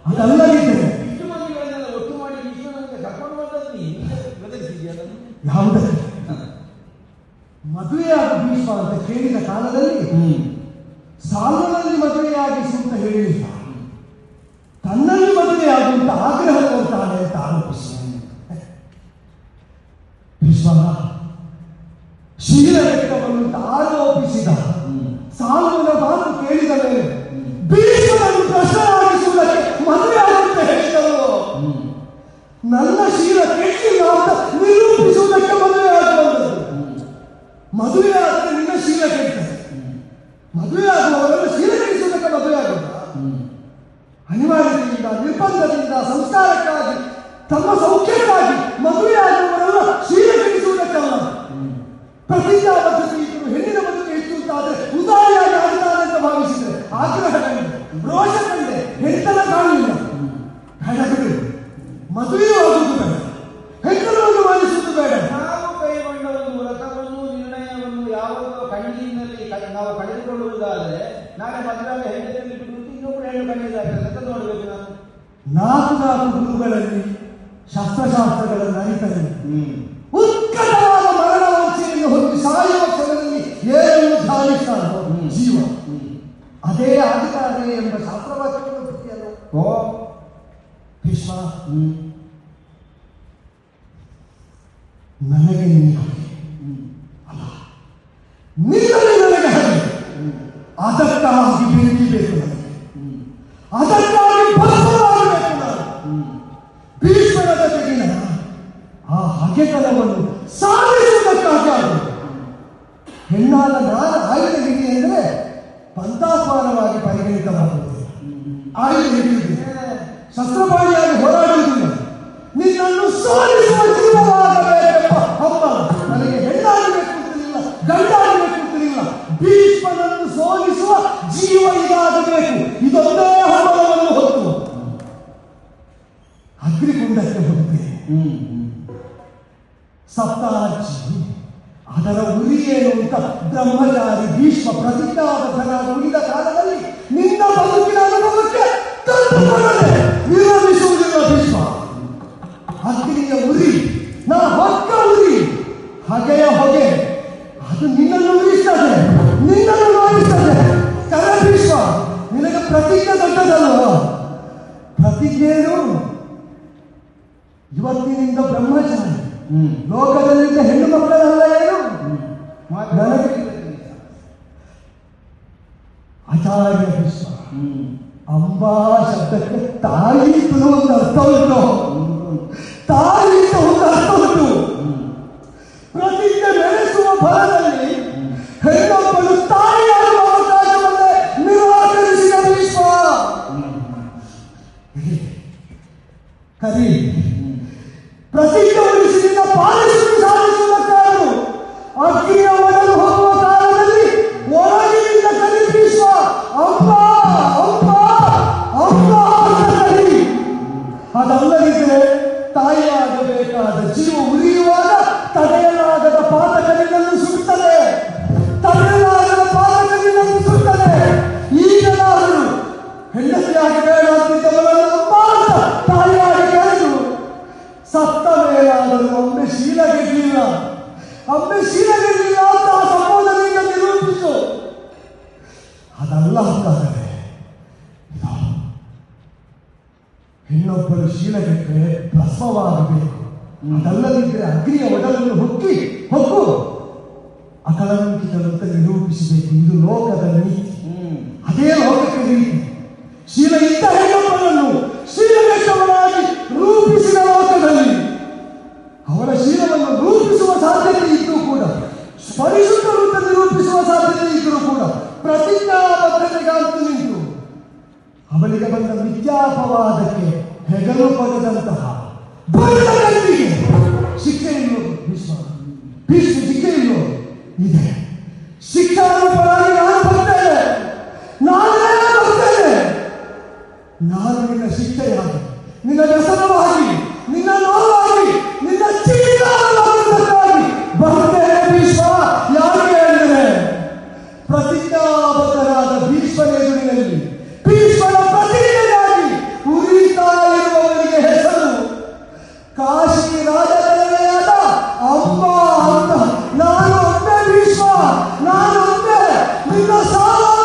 ಅದಲ್ಲದಿದ್ದರೆ ಇಷ್ಟು ಮಂದಿಗಳನ್ನೆಲ್ಲ ಒಟ್ಟು ಮಾಡಿ ಈಶ್ವರನಿಗೆ ಕರ್ಕೊಂಡು ಬಂದದ್ದು ನೀನು ಬದಲಿಸಿದ್ಯಲ್ಲ. ಯಾವುದಕ್ಕೆ ಮದುವೆಯಾದ ಭೀಷ್ಮ ಅಂತ ಕೇಳಿದ ಕಾಲದಲ್ಲಿ ಸಾಲನಲ್ಲಿ ಮದುವೆಯಾಗಿಸು ಅಂತ ಹೇಳಿಲ್ಲ, ತನ್ನಲ್ಲಿ ಮದುವೆಯಾಗುವಂತ ಆಗ್ರಹವಂತಾನೆ ಅಂತ ಆರೋಪಿಸಿ ಭೀಷ್ಮ ಶೀಲವೆತ್ತವನ್ನು ಆರೋಪಿಸಿದ. ಸಾಲುವಿನ ಮಾತು ಕೇಳಿದ ಮೇಲೆ ಭೀಷ್ಮನನ್ನು ಪ್ರಶ್ನೆಯಾಗಿಸುವುದಕ್ಕೆ ಮದುವೆಯಾಗುವಂತೆ ಹೇಳಿದರು. ನನ್ನ ಶೀಲ ಕೆಟ್ಟಿಲ್ಲ ಅಂತ ನಿರೂಪಿಸುವುದಕ್ಕೆ ಮದುವೆಯಾಗುವಂಥದ್ದು. ಮದುವೆಯಾದರೆ ನಿನ್ನ ಶೀಲ ಕೆಡ್ತದೆ, ಮದುವೆಯಾಗುವವರನ್ನು ಶೀಲ ಕೆಡಿಸುವುದಕ್ಕೆ ಮದುವೆಯಾಗುತ್ತ. ಅನಿವಾರ್ಯತೆಯಿಂದ, ನಿರ್ಬಂಧದಿಂದ, ಸಂಸ್ಕಾರಕ್ಕಾಗಿ, ತಮ್ಮ ಸೌಖ್ಯಕ್ಕಾಗಿ ಮದುವೆಯಾಗುವವರೆಲ್ಲ ಶೀಲ ಕೆಡಿಸುವುದಕ್ಕಲ್ಲ. ಪ್ರತಿಜ್ಞಾಬದ್ಧತೆ ಇತ್ತು, ಹೆಣ್ಣಿನ ಮದುವೆ ಇತ್ತು ಅಂತಾದ್ರೆ ಉದಾರಿಯಾಗಿ ಆಗುತ್ತಾರೆ ಅಂತ ಭಾವಿಸಿದ್ರೆ ಆಗ್ರಹ ಕಂಡೆ, ರೋಷ ಕಂಡೆ, ಹೆಣ್ಣನ ಕಾಣಲಿಲ್ಲ. ಬೇಡ ಬಿಡು, ಮದುವೆಯೂ ಆಗುವುದು ಬೇಡ, ಹೆಣ್ಣನ್ನು ಮಾಡಿಸುವುದು ಬೇಡ. ನಾವು ಕೈಗೊಂಡ ಒಂದು ವ್ರತವನ್ನು ನಿರ್ಣಯವನ್ನು ಯಾವುದೋ ಕಣ್ಣಿನಲ್ಲಿ ನಾವು ಪಡೆದುಕೊಳ್ಳುವುದಾದರೆ ನಾಳೆ ಮದುವೆ ಹೆಂಡತಿಯಲ್ಲಿ ಬಿಟ್ಟು ಇನ್ನೊಬ್ಬರು ಹೆಣ್ಣು ಕಂಡಿದ್ದಾರೆ ಅಂತ ನೋಡಬೇಕು. ನಾನು 4 ಗುರುಗಳಲ್ಲಿ ಶಸ್ತ್ರಶಾಸ್ತ್ರಗಳನ್ನು ಅರಿತರೆ ಉತ್ಕಟವಾದ ಮರಣವಂಚೆಯನ್ನು ಹೊಂದಿ ಸಾಯುವ ಕ್ಷಣದಲ್ಲಿ ಏನು ಧಾರಿಸ್ತಾನೋ ಜೀವ ಅದೇ ಆಗುತ್ತಾರೆ ಎಂಬ ಶಾಸ್ತ್ರವಾಕ್ಯವನ್ನು ಬಿಟ್ಟಿಯಲ್ಲ. ಓ ಭೀಷ್ಮ, ನನಗೆ ನೀನು ಅಲ್ಲ, ನಿನ್ನಲ್ಲಿ ನನಗೆ ಹಾಗೆ. ಅದಕ್ಕಾಗಿ ಬೆಂಕಿಬೇಕು ನನಗೆ, ಅದಕ್ಕಾಗಿ ಭಸ್ಮವಾಗಬೇಕು ನಾನು. ಭೀಷ್ಮರ ಜೊತೆಗಿನ ಆ ಹಗೆತನವನ್ನು ಸಾಧಿಸುವುದಕ್ಕಾಗಿ ಆಗುವುದು. ಹೆಣ್ಣಾದ ನಾನು ಆಯುಧ ಹಿಡಿ ಅಂದರೆ ಪಂಥಾಪಾರವಾಗಿ ಪರಿಗಣಿತವಾಗುತ್ತದೆ. ಆಯುಧ ಹಿಡಿಯುವುದಿಲ್ಲ, ಶಸ್ತ್ರಪಾಣಿಯಾಗಿ ಹೋರಾಡುವುದಿಲ್ಲ, ನಿನ್ನನ್ನು ಸೋಲಿಸುವ ಜೀವವಾಗಬೇಕೆಂಬ ಹಬ್ಬ ನನಗೆ. ಹೆಣ್ಣಾಗಬೇಕು ಅಂತಿರಲಿಲ್ಲ, ಗಂಡಾಗಬೇಕು ಅಂತಿರಲಿಲ್ಲ, ಭೀಷ್ಮನನ್ನು ಸೋಲಿಸುವ ಜೀವ ಇದಾಗಬೇಕು. ಇದೊಂದೇ ಹಬ್ಬವನ್ನು ಹೊತ್ತು ಅಗ್ನಿಕುಂಡಕ್ಕೆ ಹೋಗುತ್ತೇನೆ. ಸಪ್ತಾರ್ಚಿ ಅದರ ಉರಿ ಏನು ಅಂತ ಬ್ರಹ್ಮಚಾರಿ ಭೀಷ್ಮ ಪ್ರತಿಜ್ಞಾಬದ್ಧನಾಗಿ ಉಳಿದ ಕಾಲದಲ್ಲಿ ನಿನ್ನ ಬದುಕಿನ ಅನುಭವಕ್ಕೆ ತಲುಪುತ್ತದೆ. ವಿರೋಧಿಸುವುದಿಲ್ಲ ಭೀಷ್ಮ. ಅಗ್ನಿಯ ಉರಿ, ನಾ ಹೊಕ್ಕ ಉರಿ, ಹಗೆಯ ಹೊಗೆ, ಅದು ನಿನ್ನನ್ನು ಉರಿಸ್ತದೆ, ನಿನ್ನನ್ನು ನೋಡಿಸ್ತದೆ. ಕರೆ ಭೀಷ್ಮ, ನಿನಗೆ ಪ್ರತಿಜ್ಞೆ ದೊಡ್ಡದಲ್ವ? ಪ್ರತಿಜ್ಞೆಯನ್ನು ಇವತ್ತಿನಿಂದ ಬ್ರಹ್ಮಚಾರಿ, ಲೋಕದಲ್ಲಿದ್ದ ಹೆಣ್ಣು ಮಕ್ಕಳಲ್ಲ ಏನು ನನಗೆ ಆಚಾರ್ಯ ಭೀಷ್ಮ. ಅಂಬಾ ಶಬ್ದಕ್ಕೆ ತಾಯಿ ಒಂದು ಅರ್ಥ ಉಂಟು, ತಾಯಿ ಒಂದು ಅರ್ಥ ಉಂಟು. ಪ್ರತಿಜ್ಞೆ ನಡೆಸುವ ಫಲದಲ್ಲಿ ಹೆಣ್ಣೊಬ್ಬಳು ತಾಯಿಯಾಗುವ ಅವಕಾಶವನ್ನೇ ನಿರಾಕರಿಸಿದ ಭೀಷ್ಮ. ಕರಿ ಪ್ರತಿಜ್ಞೆ ಉಳಿಸಿದ ಪಾಲಿಸಿ ಸಾಧಿಸುವುದಕ್ಕಾರು ಅಗ್ನಿಯ ಒಡಲು ಹೋಗುವ ಕಾಲದಲ್ಲಿ ಒಳಗಿನಿಂದ ಕರಿ ಭೀಷ್ಮ. ಅಮ್ಮ ಅಮ್ಮ ಅಮ್ಮ ಕರಿ. ಅದಲ್ಲದಿದ್ದರೆ ತಾಯಿಯಾಗಬೇಕಾದ ಜೀವ ಉರಿಯುವಾಗ ತಡೆಯಲಾಗದ ಪಾತಕನಿನನ್ನು ಸುಡುತ್ತದೆ, ತಡೆಯಲಾಗದ ಪಾತಕನಿನನ್ನು ಸುಡುತ್ತದೆ. ಈಗಲಾದರೂ ಹೆಂಡತಿಯಾಗಿ ಬೇಡ ಅಂತಿದ್ದವರನ್ನು ತಾಯಿಯಾಗಿ ಕರೆದು ಸತ್ತ ಮೇಲಾದರೂ ಒಮ್ಮೆ ಶೀಲಗೆಡ್ಲಿಲ್ಲ, ಒಮ್ಮೆ ಶೀಲಗೆಡ್ಲಿಲ್ಲ ಅಂತ ಆ ಸಂಬೋಧನೆಯಿಂದ ನಿರೂಪಿಸು. ಅದಲ್ಲ ಅಂತಾದರೆ ಹೆಣ್ಣೊಬ್ಬಳು ಶೀಲಗೆಟ್ಟರೆ ಭಸ್ಮವಾಗಬೇಕು. ಅದಲ್ಲದಿದ್ದರೆ ಅಗ್ನಿಯ ಒಡಲನ್ನು ಹೊಕ್ಕು ಅಕಳಂಕಿತರಂತೆ ನಿರೂಪಿಸಬೇಕು. ಇದು ಲೋಕದ ನೀತಿ, ಅದೇ ಲೋಕಕ್ಕೆ ನೀತಿ. ಶೀಲ ಇದ್ದ ಹೆಣ್ಣೊಬ್ಬಳನ್ನು ಶೀಲಗೆಟ್ಟವರಾಗಿ ರೂಪಿಸಿದ ಲೋಕದಲ್ಲಿ ಅವರ ಶೀಲವನ್ನು ರೂಪಿಸುವ ಸಾಧ್ಯತೆ ಇದ್ದು ಕೂಡ, ಪರಿಶುದ್ಧವಂತ ನಿರೂಪಿಸುವ ಸಾಧ್ಯತೆ ಇದ್ದರೂ ಕೂಡ ಪ್ರತಿಜ್ಞಾಬದ್ಧತೆಗಾಂತು ನಿಂತು ಅವನಿಗೆ ಬಂದ ಮಿಥ್ಯಾಪವಾದಕ್ಕೆ ಹೆಗಲು ಪಡೆದಂತಹ ಶಿಕ್ಷೆ ಇಲ್ಲೋ ಭೀಷ್ಮ? ಭೀಷ್ಮ ಶಿಕ್ಷೆ ಇಲ್ಲೋ? ಇದೆ. ಶಿಕ್ಷಾರೂಪರಾಗಿ ನಾನು ಬರ್ತೇನೆ, ನಾನೇ ಬರ್ತೇನೆ. ನಾನು ನಿನ್ನ ಶಿಕ್ಷೆಯಾಗಿ, ನಿನ್ನ ವ್ಯಸನವಾಗಿ, ನಿನ್ನ ನೋವಾಗಿ, ನಿನ್ನ ಚಿಂತಾಗಿ ಬರ್ತೇನೆ ಭೀಷ್ಮ. ಯಾರಿಗೆ ಅಂದರೆ ಪ್ರತಿಜ್ಞಾಬದ್ಧರಾದ ಭೀಷ್ಮನ ಎದುರಿನಲ್ಲಿ ಭೀಷ್ಮನ ಪ್ರತಿಜ್ಞೆಯಾಗಿ ಉರಿ ಭೀಷ್ಮ, ನಾನು ಒಂದೇ ನಿನ್ನ ಸಾಲ